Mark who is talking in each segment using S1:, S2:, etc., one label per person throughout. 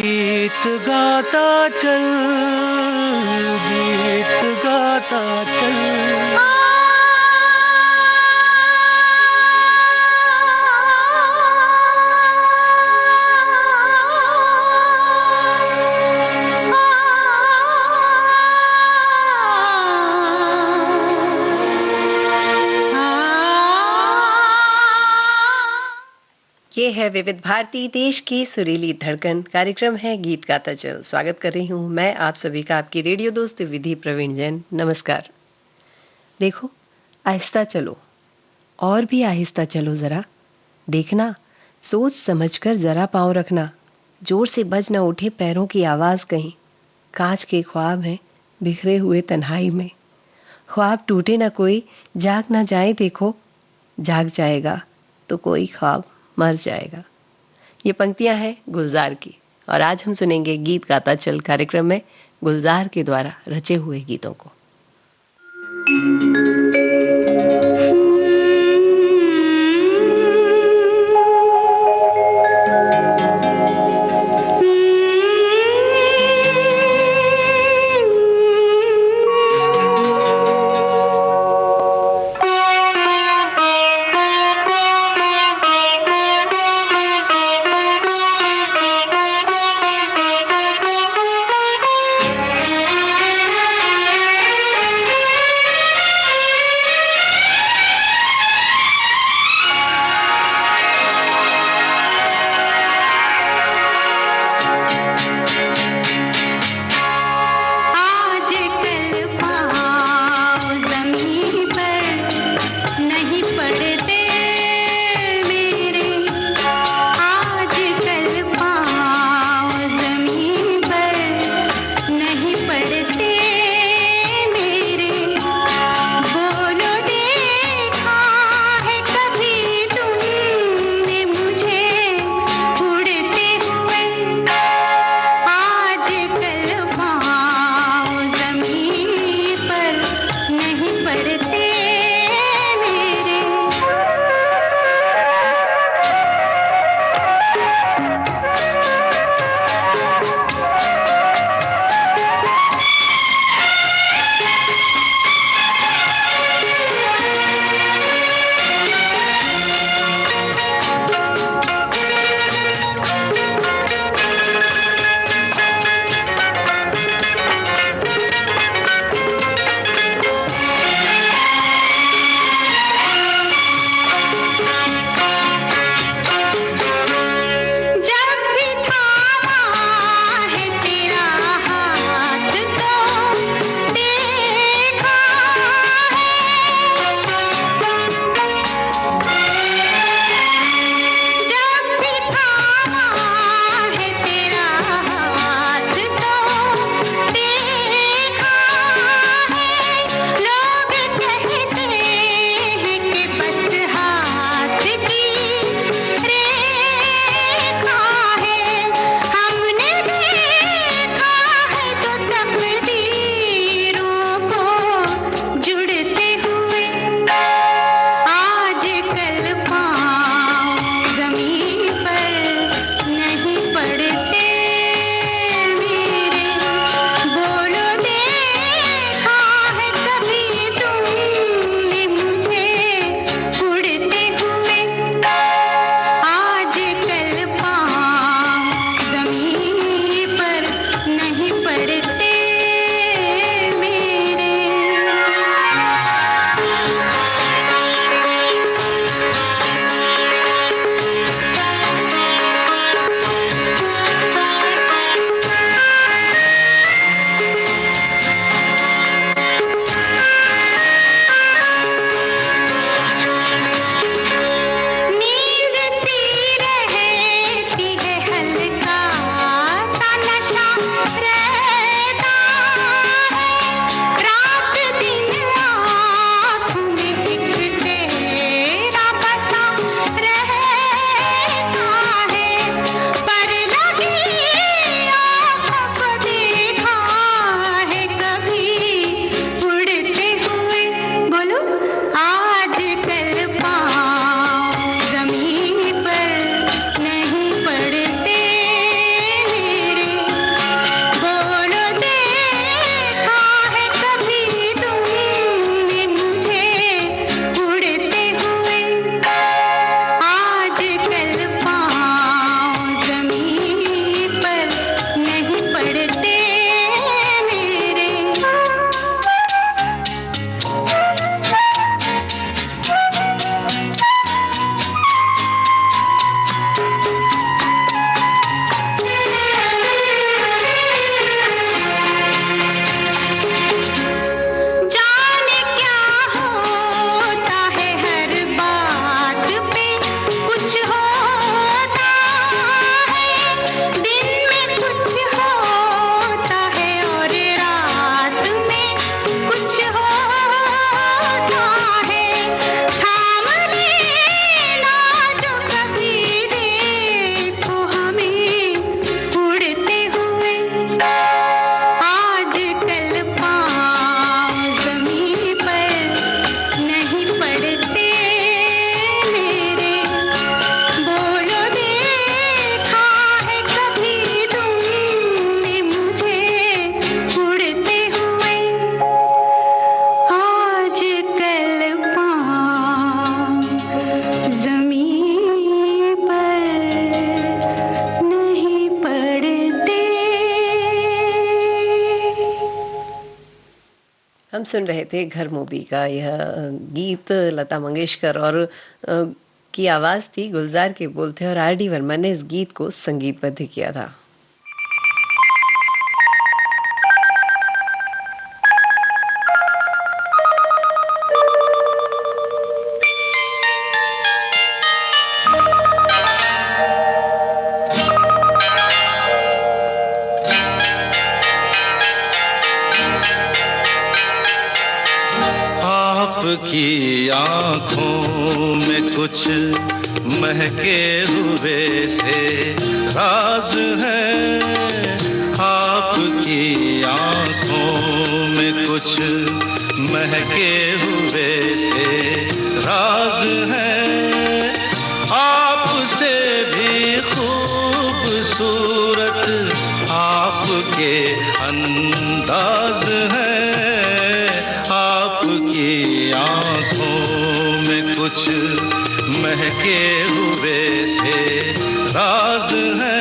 S1: गीत गाता चल, गीत गाता चल।
S2: ये है विविध भारती, देश की सुरीली धड़कन। कार्यक्रम है गीत गाता चल। स्वागत कर रही हूँ मैं आप सभी का, आपकी रेडियो दोस्त विधि प्रवीण जैन। नमस्कार। देखो, आहिस्ता चलो, और भी आहिस्ता चलो जरा। देखना, सोच समझकर जरा पाँव रखना। जोर से बज न उठे पैरों की आवाज कहीं। कांच के ख्वाब हैं बिखरे हुए तन्हाई में। ख्वाब टूटे ना कोई, जाग ना जाए। देखो, जाग जाएगा तो कोई ख्वाब मर जाएगा। ये पंक्तियां हैं गुलजार की, और आज हम सुनेंगे गीत गाता चल कार्यक्रम में गुलजार के द्वारा रचे हुए गीतों को। हम सुन रहे थे घर मूवी का यह गीत लता मंगेशकर और की आवाज थी, गुलजार के बोल थे और आर डी वर्मा ने इस गीत को संगीतबद्ध किया था।
S3: आपकी आँखों में कुछ महके हुए से राज है, आपकी आँखों में कुछ महके हुए से राज है, आपसे भी खूबसूरत आपके अंदाज है, आपकी आँखों में कुछ महके हुए से राज है।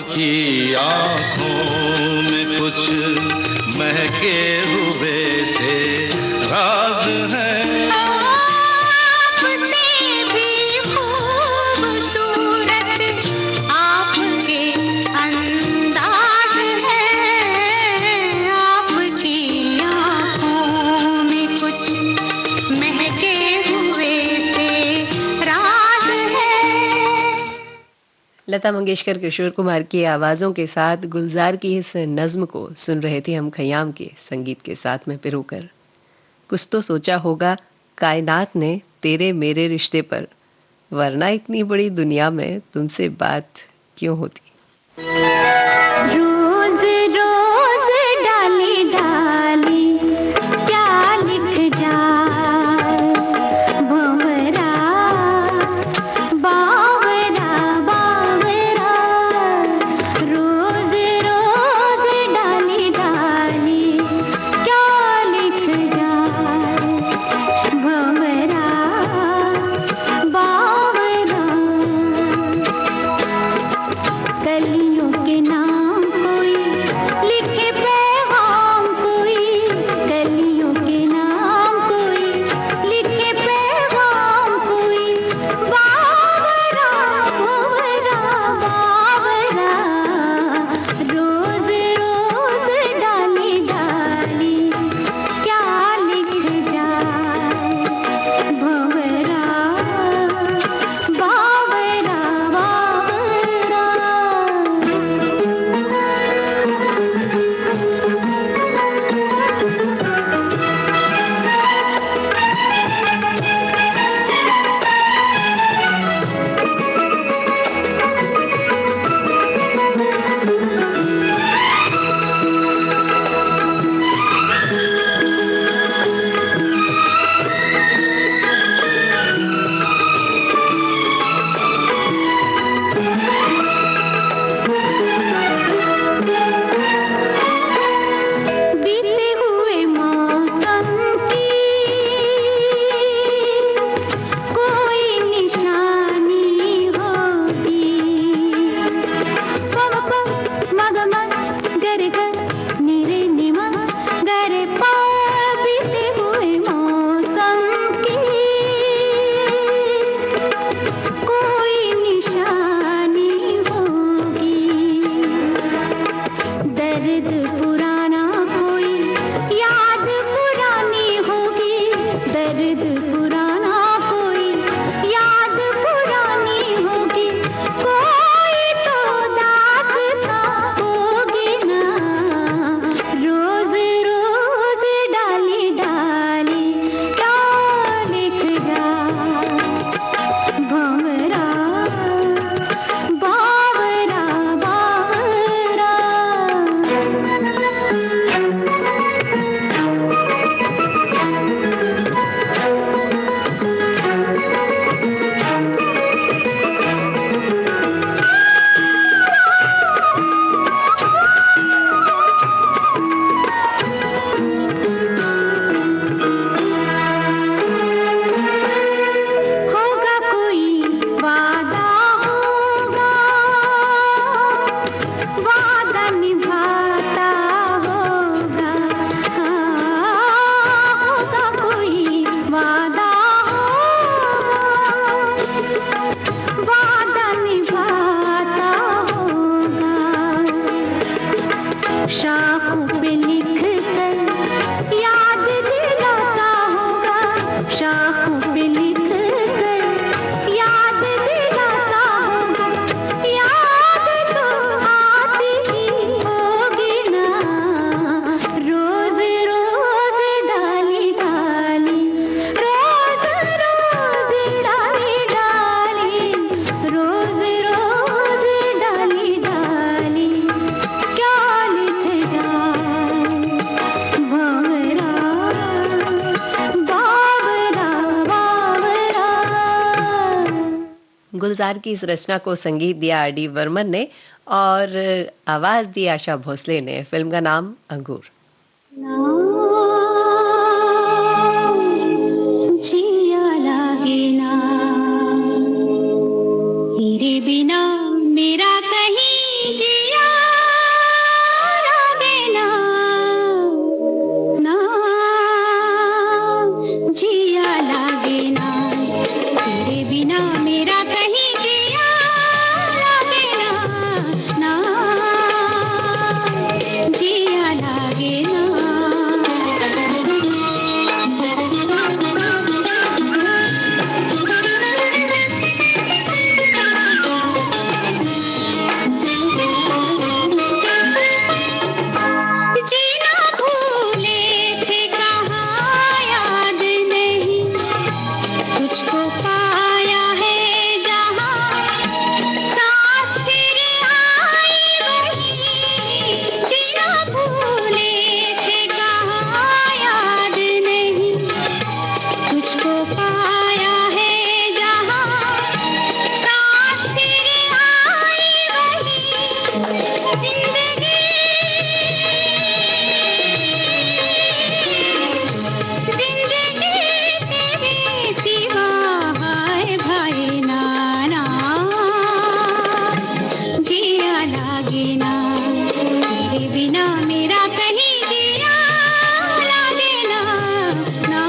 S4: की आँखों में कुछ महके हुए से राज है।
S2: लता मंगेशकर, किशोर कुमार की आवाज़ों के साथ गुलजार की इस नज्म को सुन रहे थे हम खयाम के संगीत के साथ में पिरोकर। कुछ तो सोचा होगा कायनात ने तेरे मेरे रिश्ते पर, वरना इतनी बड़ी दुनिया में तुमसे बात क्यों होती।
S5: रोज रोज डाली डाली क्या लिख जाए भंवरा बावरा बावरा, रोज रोज डाली डाली क्या लिख जाए भंवरा बावरा। दर्द पुराना कोई याद पुरानी होगी, कोई तो दास्तां होगी ना। रोज रोज डाली डाली क्या लिख जा भंवरा बावरा बावरा। होगा कोई वादा होगा, वादा निभाता होगा। होगा कोई वादा होगा, वादा निभाता होगा। शाखों पे लिख कर याद दिलाता होगा, शाखों पे लिख कर याद दिलाता होगा। याद तो आती ही होगी ना। रोज रोज डाली डाली, रोज रोज डाली डाली, रोज रोज डाली डाली क्या लिख जाए भंवरा बावरा बावरा।
S2: गुलजार की इस रचना को संगीत दिया आर डी बर्मन ने और आवाज दी आशा भोसले ने। फिल्म का नाम अंगूर।
S5: जिया लागे ना तेरे बिना, मेरा कहीं जिया लागे ना। ना जिया लागे ना तेरे बिना, मेरा कहीं जिया लागे ना। ना जिया लागे ना। जीना भूले थे कहाँ याद नहीं, तुझको पाया है जहाँ सांस फिर आई वहीं। जीना भूले थे कहाँ याद नहीं, तुझको पाया है जहाँ सांस फिर आई वहीं। जिंदगी तेरे सिवा हाय भाई नाना, जिया लागे ना तेरे बिना, मेरा कहीं जिया लागे ना। ना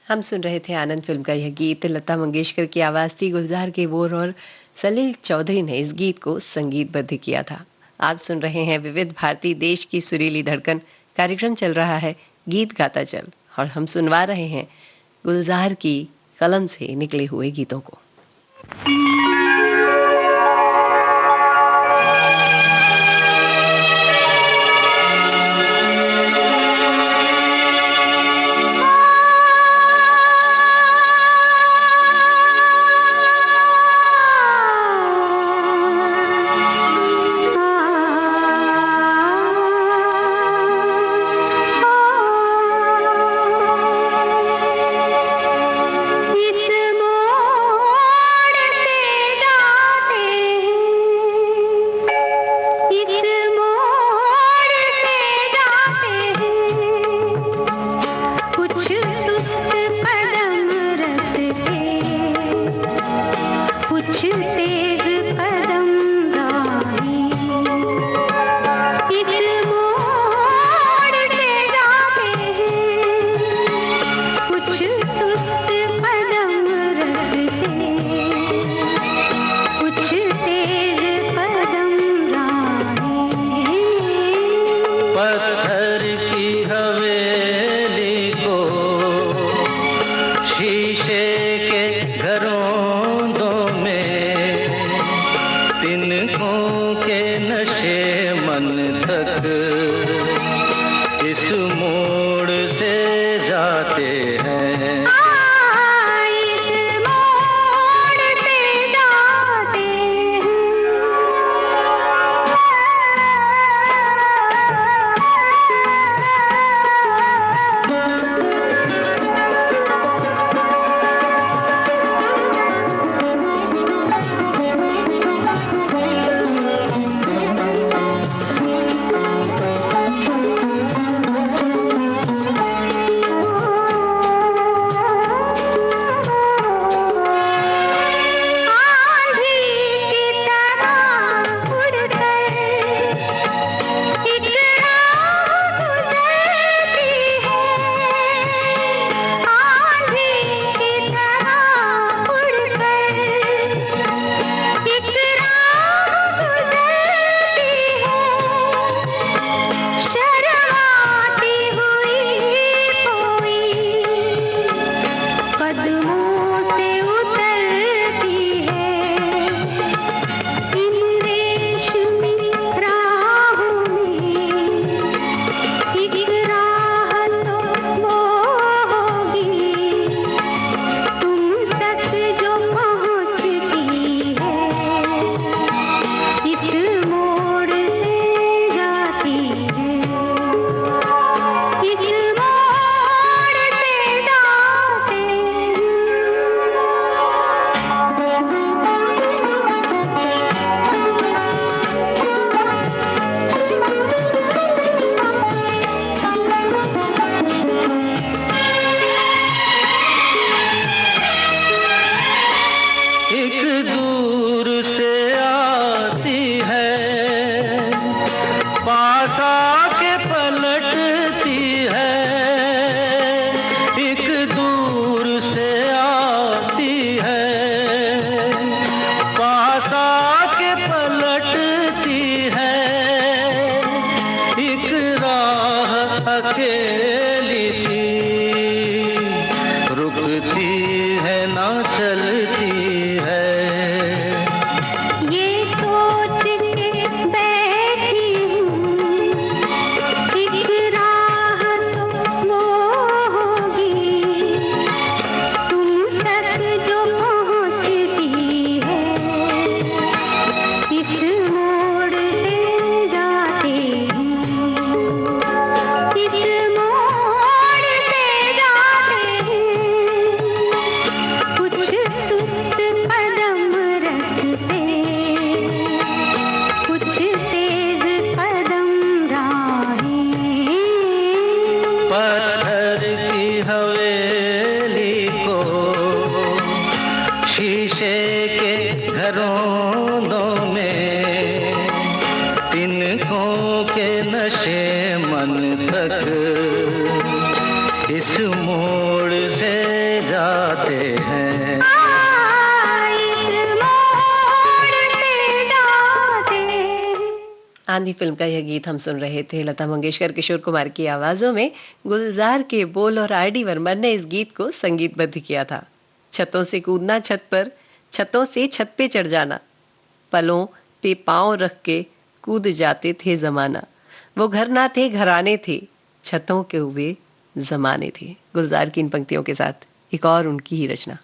S2: हम सुन रहे थे आनंद फिल्म का यह गीत। लता मंगेशकर की आवाज थी, गुलजार गेबोर और सलील चौधरी ने इस गीत को संगीतबद्ध किया था। आप सुन रहे हैं विविध भारती, देश की सुरीली धड़कन। कार्यक्रम चल रहा है गीत गाता चल और हम सुनवा रहे हैं गुलजार की कलम से निकले हुए गीतों को।
S3: मन तक इस मोड़ से जाते हैं।
S5: इस मोड़ से जाते।
S2: आंधी फिल्म का यह गीत हम सुन रहे थे लता मंगेशकर, किशोर कुमार की आवाजों में। गुलजार के बोल और आर डी बर्मन ने इस गीत को संगीतबद्ध किया था। छतों से कूदना छत पर, छतों से छत पे चढ़ जाना, पलों पे पांव रख के कूद जाते थे जमाना। वो घर ना थे घराने थे, छतों के हुए जमाने थे। गुलजार की इन पंक्तियों के साथ एक और उनकी ही रचना।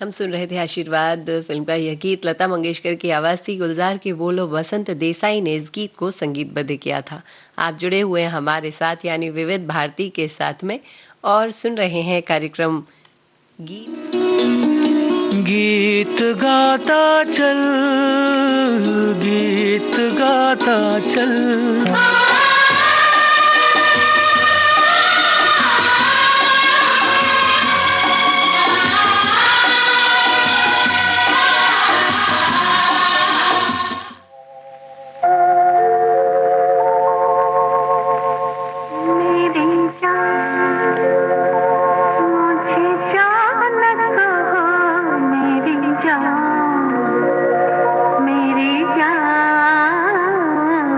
S2: हम सुन रहे थे आशीर्वाद फिल्म का यह गीत। लता मंगेशकर की आवाज थी, गुलजार के बोलो वसंत देसाई ने इस गीत को संगीतबद्ध किया था। आप जुड़े हुए हैं हमारे साथ यानी विविध भारती के साथ में और सुन रहे हैं कार्यक्रम
S1: गीत गाता चल, गीत गाता चल।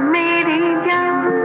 S5: मेरी जान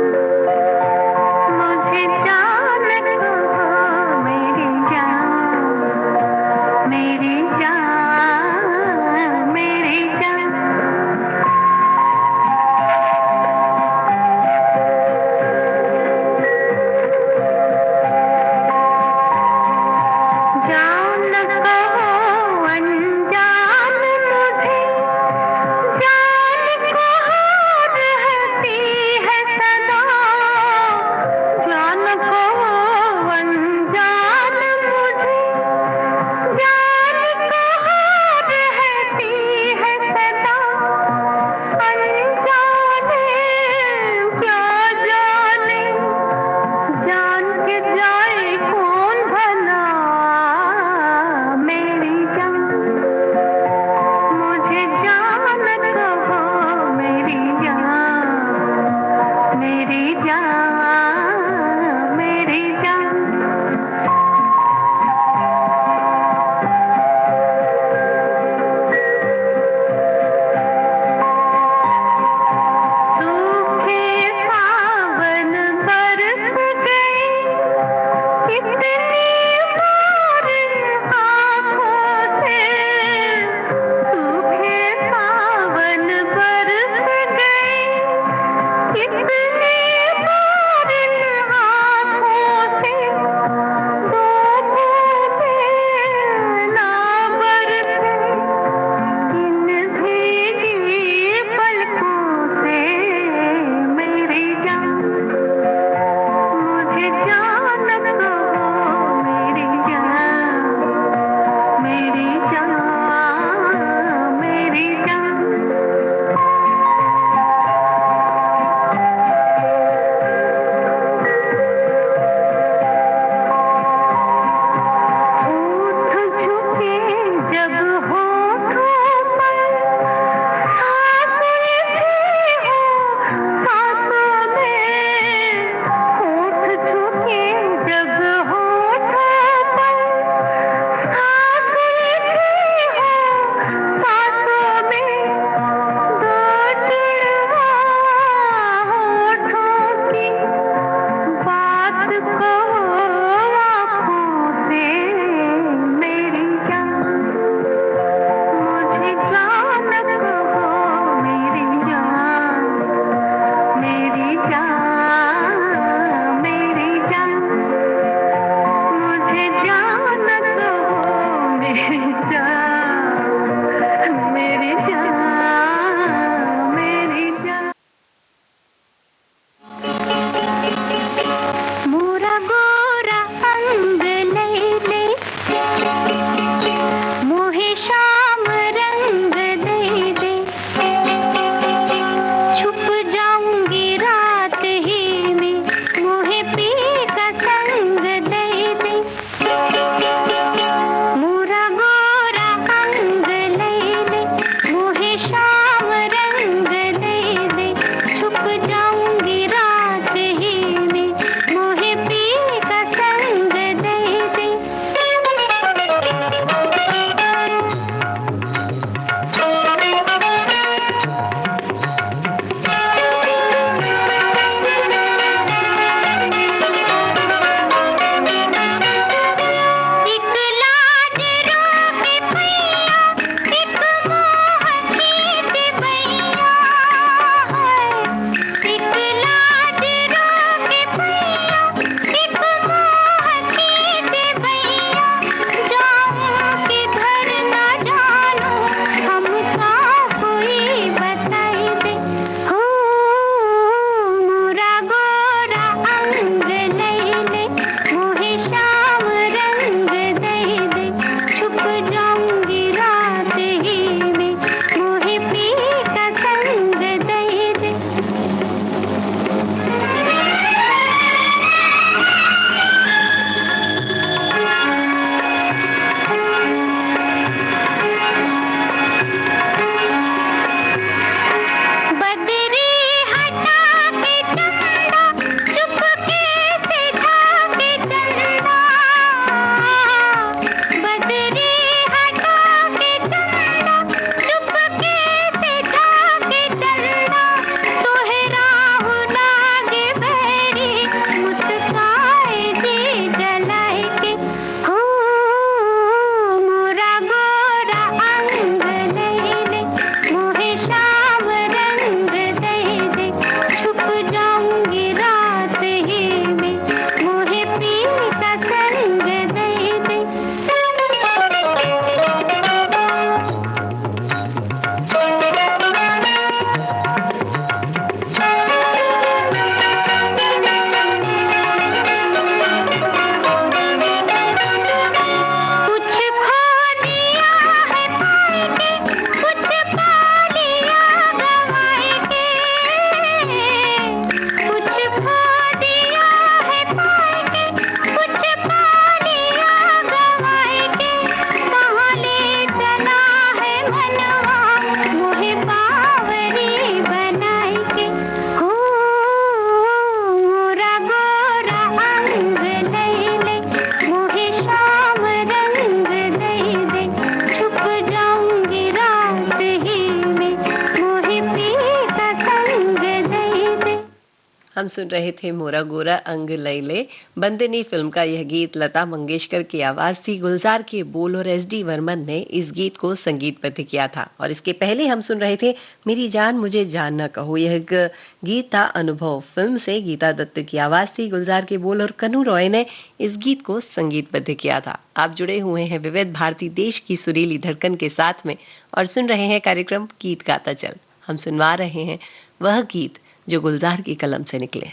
S2: हम सुन रहे थे मोरा गोरा अंग लैले बंदनी फिल्म का यह गीत। लता मंगेशकर की आवाज थी, गुलजार के बोल और एस.डी. वर्मन ने इस गीत को संगीतबद्ध किया था। और इसके पहले हम सुन रहे थे मेरी जान मुझे जान न कहो। यह गीत था अनुभव फिल्म से, गीता दत्त की आवाज थी, गुलजार के बोल और कनु रॉय ने इस गीत को संगीतबद्ध किया था। आप जुड़े हुए हैं विविध भारती देश की सुरीली धड़कन के साथ में और सुन रहे हैं कार्यक्रम गीत गाता चल। हम सुनवा रहे हैं वह गीत जो गुलजार की कलम से निकले।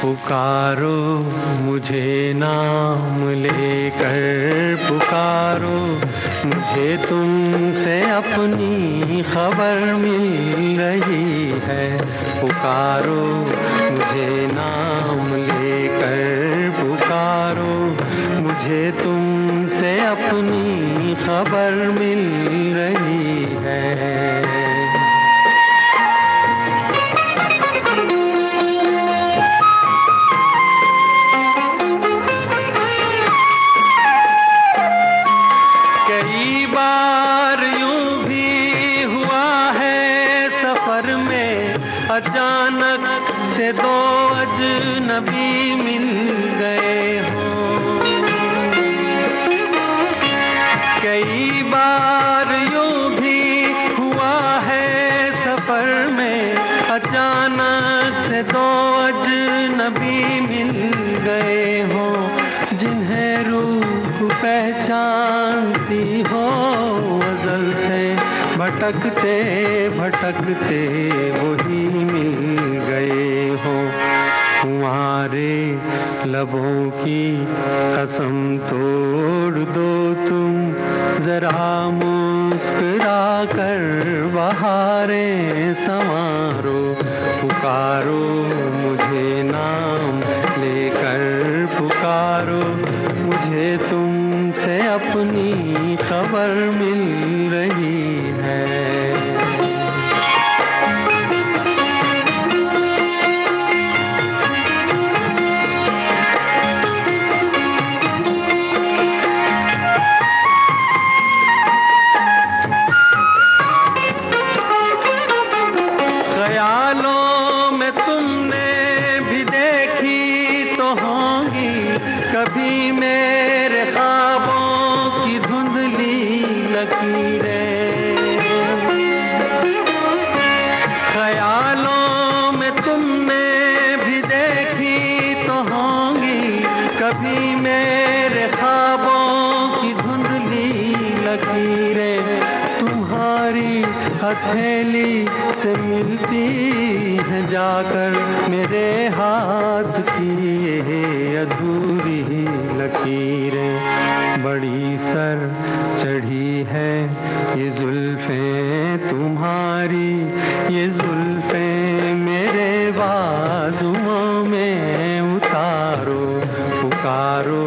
S1: पुकारो मुझे नाम लेकर, पुकारो मुझे तुमसे अपनी खबर मिल रही है। पुकारो मुझे नाम लेकर, पुकारो मुझे तुमसे अपनी खबर मिल रही है। कई बार यूं भी हुआ है सफर में, अचानक से दो अजनबी मिल गए हों। कई बार यूं भी हुआ है सफर में, अचानक से दो अजनबी मिल गए हों। जिन्हें रूह पहचानती हो अज़ल से, भटकते भटकते वही मिल गए हो। तुम्हारे लबों की कसम तोड़ दो तुम, जरा मुस्कुरा कर बहारें संवारो। पुकारो मुझे नाम लेकर, पुकारो मुझे तुमसे अपनी खबर मिल रही है। ख्यालों में तुमने भी देखी तो होंगी कभी मेरे ख्वाबों की धुंधली लकीरें। ख्यालों में तुमने भी देखी तो होंगी कभी मेरे ख्वाबों की धुंधली लकीरें। तुम्हारी हथेली से मिलती है जाकर मेरे हाथ की ये अधूरी लकीरें। बड़ी सर चढ़ी है ये जुल्फें तुम्हारी, ये जुल्फें मेरे बाजुओं में उतारो। पुकारो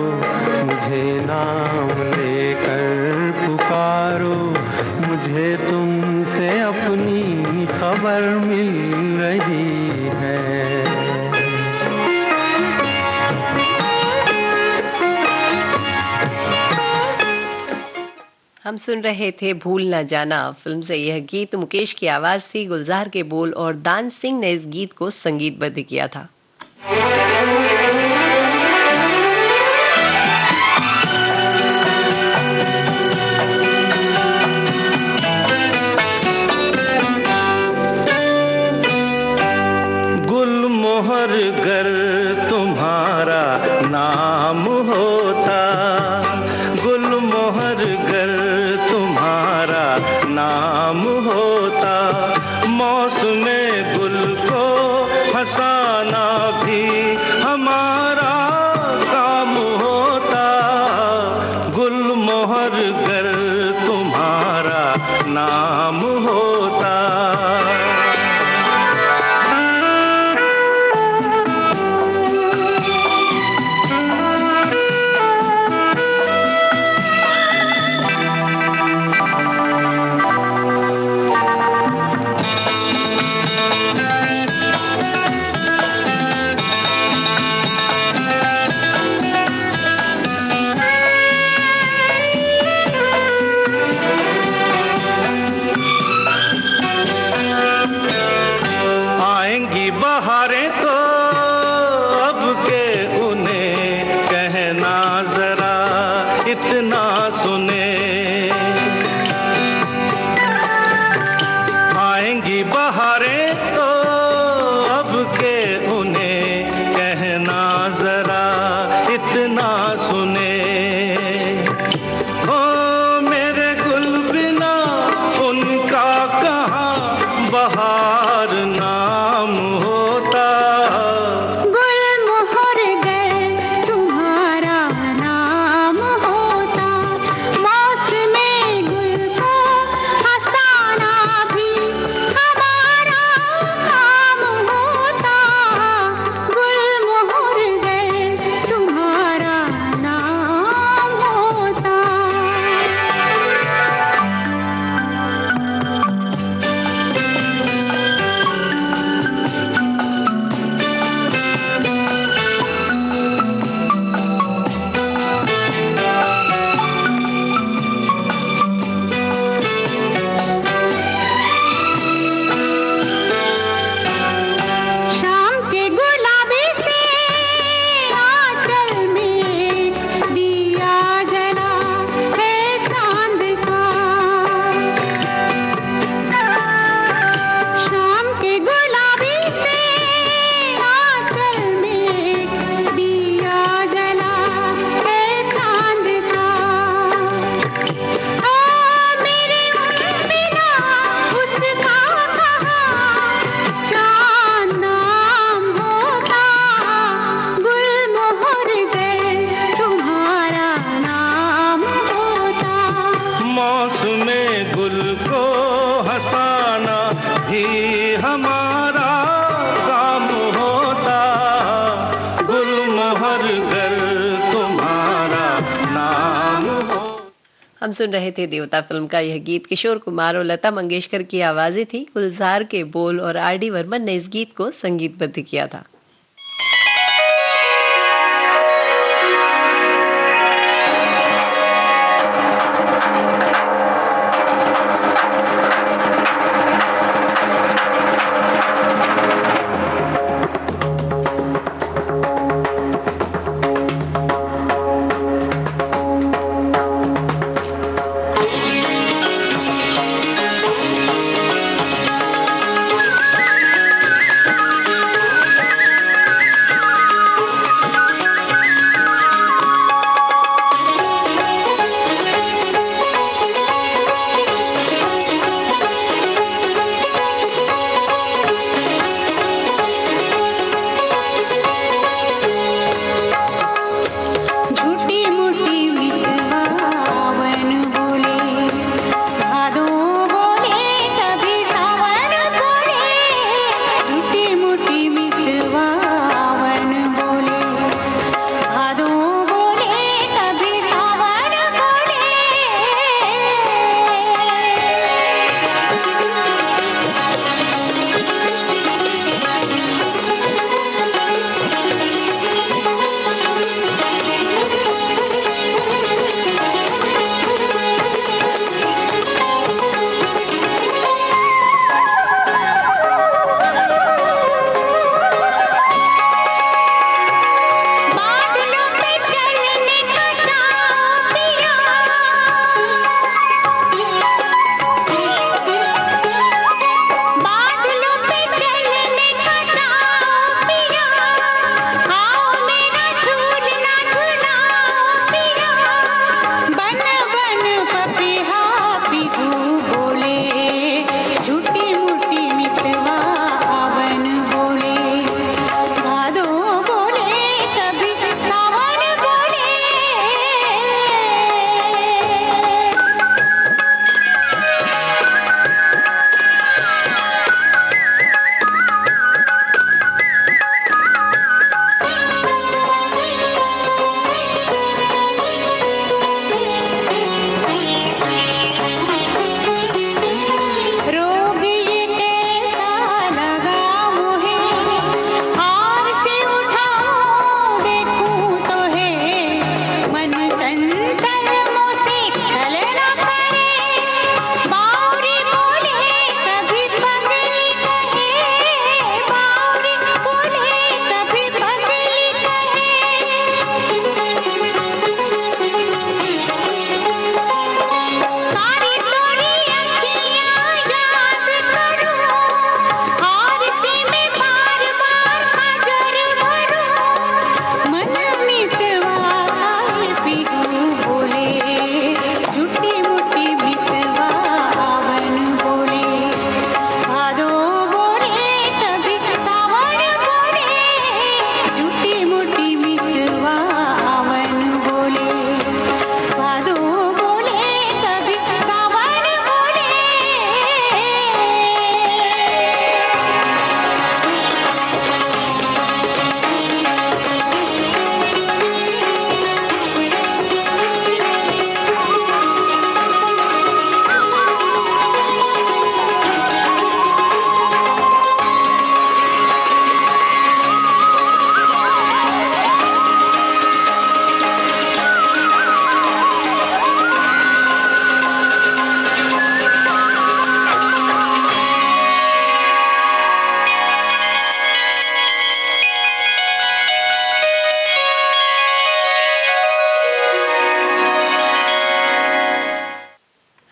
S1: मुझे नाम लेकर, पुकारो मुझे तुमसे अपनी खबर मिल रही है।
S2: हम सुन रहे थे भूल ना जाना फिल्म से यह गीत। मुकेश की आवाज थी, गुलजार के बोल और दान सिंह ने इस गीत को संगीतबद्ध किया था।
S3: गुलमोहर गर तुम्हारा नाम होता, गुलमोहर गर तुम्हारा नाम होता, मौसमे गुल को हंसाना भी हमारा काम होता। गुलमोहर गर तुम्हारा नाम होता। बहारें तो अब के उन्हें कहना जरा इतना सुने। आएंगी बहारें तो अब के उन्हें कहना जरा इतना सुने। ओ मेरे गुल बिना उनका कहाँ बहार नाम होता।
S5: गुलमोहर गर तुम्हारा नाम होता, मौसमे गुल को हंसाना भी हमारा काम होता। गुलमोहर गर तुम्हारा नाम होता। शाम के गुलाबी से आंचल में दिया जला है चांद का। शाम के गुलाबी से आंचल में दिया जला है चांद का। ओ मेरे बिना उसका कहाँ चांद नाम होता। गुलमोहर गर तुम्हारा नाम होता।
S3: मौसमे गुल को हंसाना भी हमारा काम होता। गुलमोहर गर तुम्हारा नाम हो।
S2: हम सुन रहे थे देवता फिल्म का यह गीत। किशोर कुमार और लता मंगेशकर की आवाजें थी, गुलजार के बोल और आर डी बर्मन ने इस गीत को संगीतबद्ध किया था।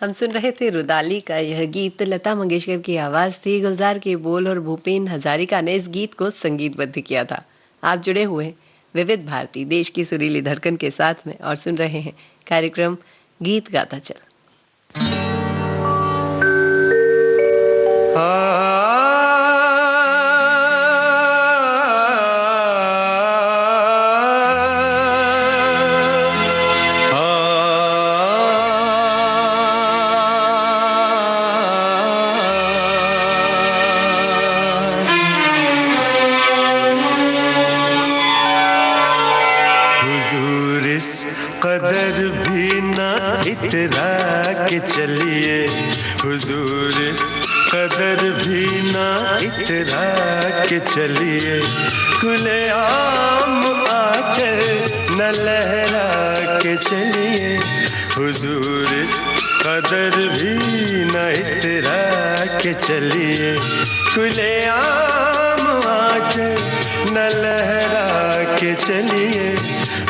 S2: हम सुन रहे थे रुदाली का यह गीत। लता मंगेशकर की आवाज थी, गुलजार के बोल और भूपेन हजारिका ने इस गीत को संगीतबद्ध किया था। आप जुड़े हुए हैं विविध भारती देश की सुरीली धड़कन के साथ में और सुन रहे हैं कार्यक्रम गीत गाता चल।
S3: इतरा के चलिए हुजूर, इस कदर भी ना इतरा के चलिए, खुले आम आंचल न लहरा के चलिए हुजूर, इस कदर भी न इतरा के चलिए, खुले आम आंचल न लहरा के चलिए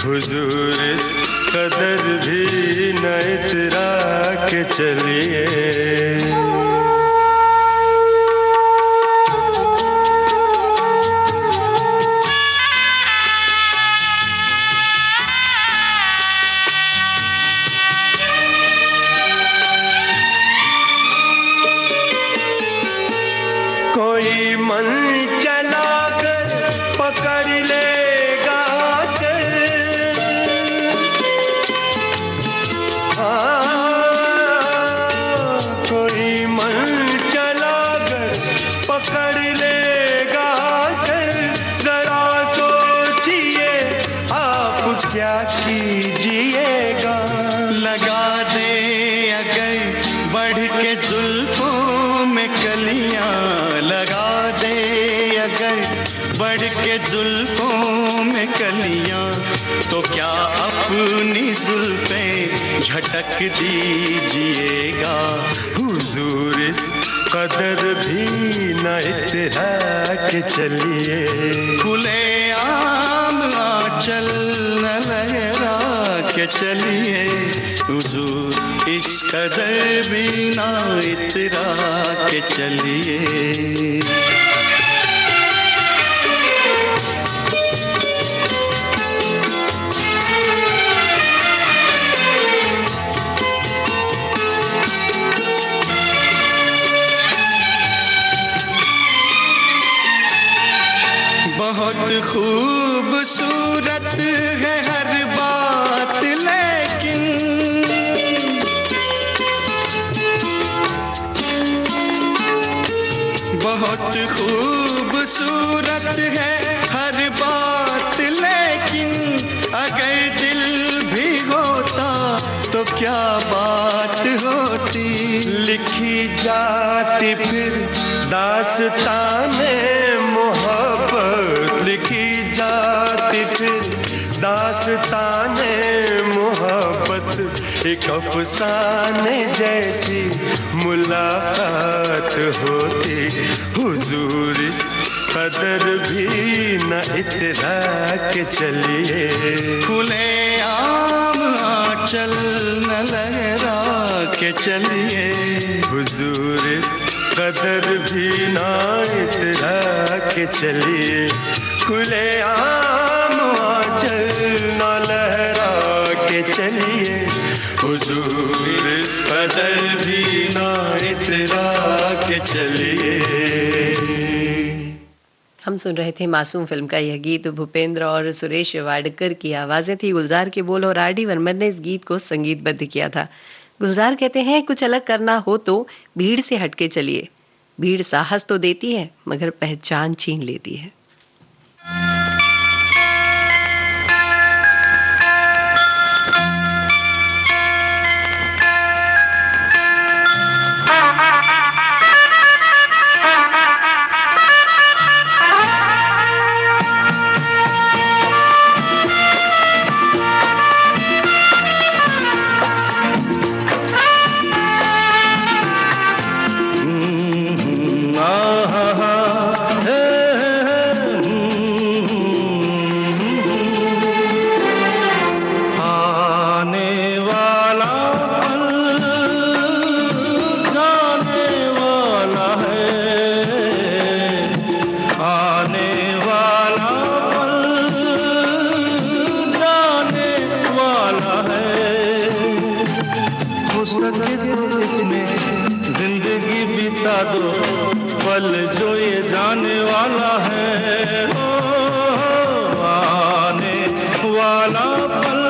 S3: हुजूर, इस कदर भी न इतरा के चलिए। कोई मन चला कर पकड़ लेगा कोई मन चला कर पकड़ लेगा जरा सोचिए आप क्या कीजिएगा, लगा दे अगर बढ़ के जुल्फों में कलियां, लगा दे अगर बढ़ के जुल्फों में कलियां, तो क्या अपनी जुल्फें झटक दीजिएगा हुजूर, इस कदर भी न इतरा के चलिए, खुले आम आंचल न लहरा के चलिए हुजूर, इस कदर भी न इतरा के चलिए। बहुत खूबसूरत है हर बात लेकिन, बहुत खूबसूरत है हर बात लेकिन, अगर दिल भी होता तो क्या बात होती, लिखी जाती फिर दास्ताने मोहब्बत, लिखी जाती फिर दास्ताने मोहब्बत, एक अफसाने जैसी मुलाकात होती हुजूर, इस कदर भी न इतरा के चलिए, खुले आम आंचल न लहरा के चलिए हुजूर, इस कदर भी न इतरा के चलिए, खुले आम आंचल न लहरा के चलिए हुजूर, इस कदर भी न इतरा के चलिए।
S2: हम सुन रहे थे मासूम फिल्म का यह गीत। भूपेंद्र और सुरेश वाडकर की आवाजें थी, गुलजार के बोल और आर डी वर्मन ने इस गीत को संगीतबद्ध किया था। गुलजार कहते हैं कुछ अलग करना हो तो भीड़ से हटके चलिए, भीड़ साहस तो देती है मगर पहचान छीन लेती है।
S4: सके तो इसमें जिंदगी बिता दो, पल जो ये जाने वाला है। ओ, आने वाला पल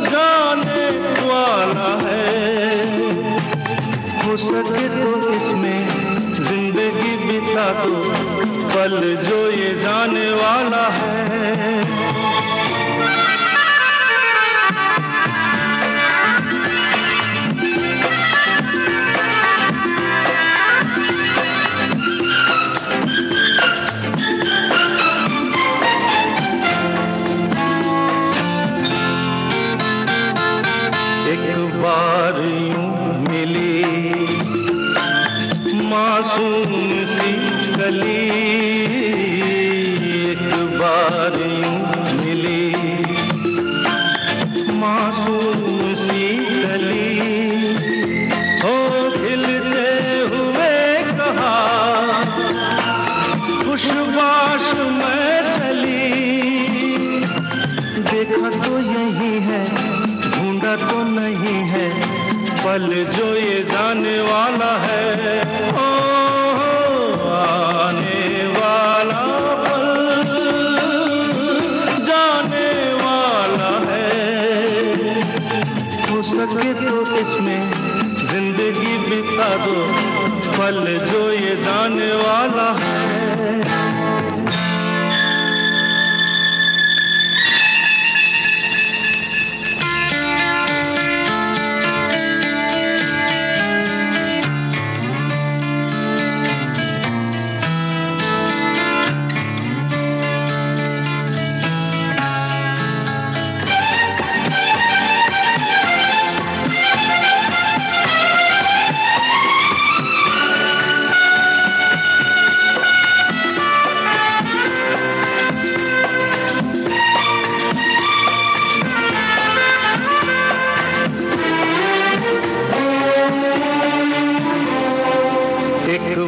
S4: जाने वाला है। हो सके तो इसमें जिंदगी बिता दो, पल जो ये जाने वाला है। एक बार यूं मिली मासूम सी गली, एक बार यूं मिली मासूम सी गली। हो खिलते हुए कहा खुशबाश में चली, देखा तो यही है ढूंढा तो नहीं है, पल जो ये जाने वाला है। ओ, आने वाला पल जाने वाला है। हो सके तो इसमें जिंदगी बिता दो, पल जो ये जाने वाला है।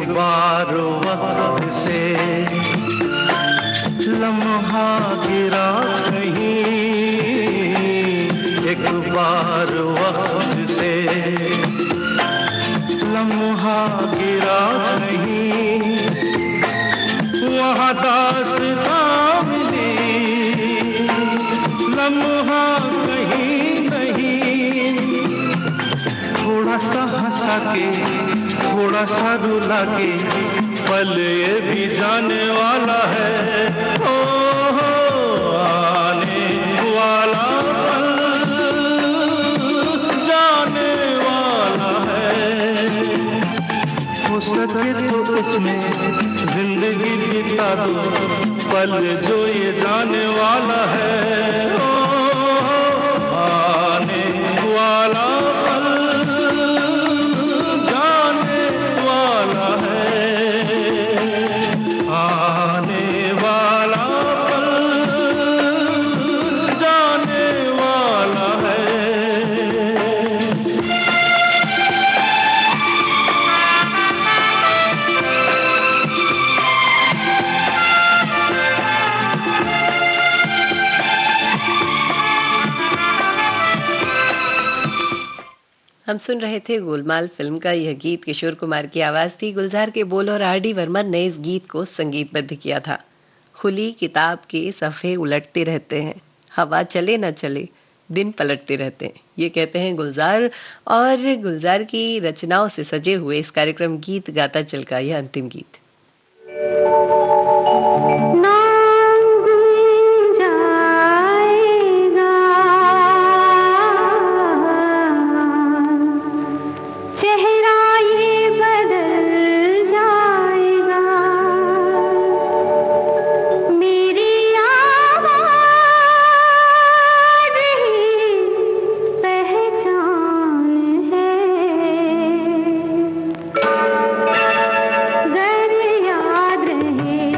S4: बार वक्त से लम्हा गिरा कहीं, एक बार वक्त से लम्हा गिरा कहीं, वहाँ दास्तां मिली लम्हा कहीं नहीं। थोड़ा सा हंसा के थोड़ा सा रुला के, पल ये भी जाने वाला है। ओ, आने वाला पल जाने वाला है। हो सके तो इसमें जिंदगी बिता दो, पल जो ये जाने वाला है। ओ, आने वाला
S2: हम सुन रहे थे गोलमाल फिल्म का यह गीत। किशोर कुमार की आवाज थी, गुलजार के बोल और आर डी वर्मन ने इस गीत को संगीतबद्ध किया था। खुली किताब के सफ़े उलटते रहते हैं, हवा चले न चले दिन पलटते रहते हैं, ये कहते हैं गुलजार। और गुलजार की रचनाओं से सजे हुए इस कार्यक्रम गीत गाता चल का यह अंतिम गीत।
S5: गर याद रहे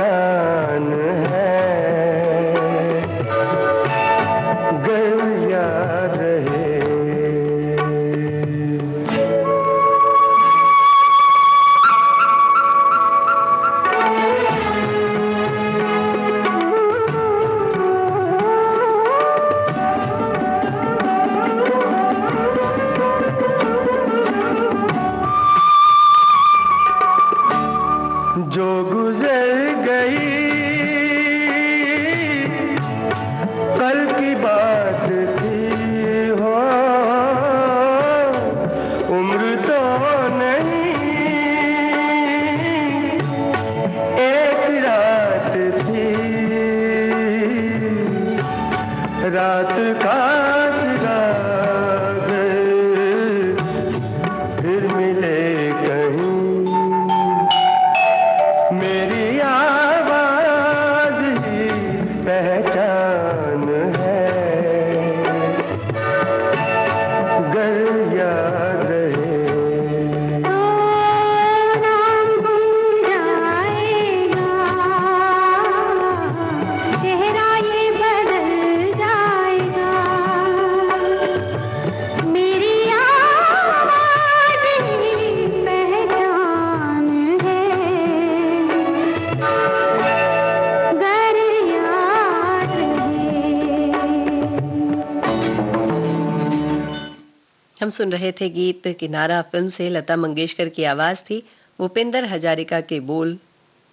S3: पहचान है, गर याद रहे। जो गुजर गई कल की बात थी हो, उम्र तो नहीं एक रात थी, रात का सिराग फिर मिले कहीं, मेरी आवाज ही पहचान है, गर याद रहे।
S5: तो नाम गुम जाएगा, चेहरा ये बदल जाएगा, मेरी आवाज ही पहचान है, गर याद रहे।
S2: हम सुन रहे थे गीत किनारा फिल्म से, लता मंगेशकर की आवाज थी, भूपेंद्र हजारिका के बोल।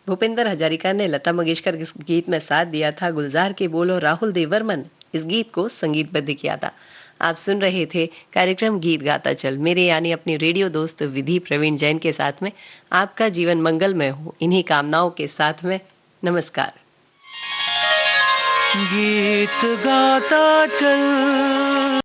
S2: भूपेंद्र हजारिका ने लता मंगेशकर के इस गीत में साथ दिया था, गुलजार के बोल और राहुल देवर्मन इस गीत को संगीतबद्ध किया था। आप सुन रहे थे कार्यक्रम गीत गाता चल, मेरे यानी अपनी रेडियो दोस्त विधि प्रवीण जैन के साथ में। आपका जीवन मंगलमय हो, इन्हीं कामनाओं के साथ में नमस्कार।
S1: गीत गाता चल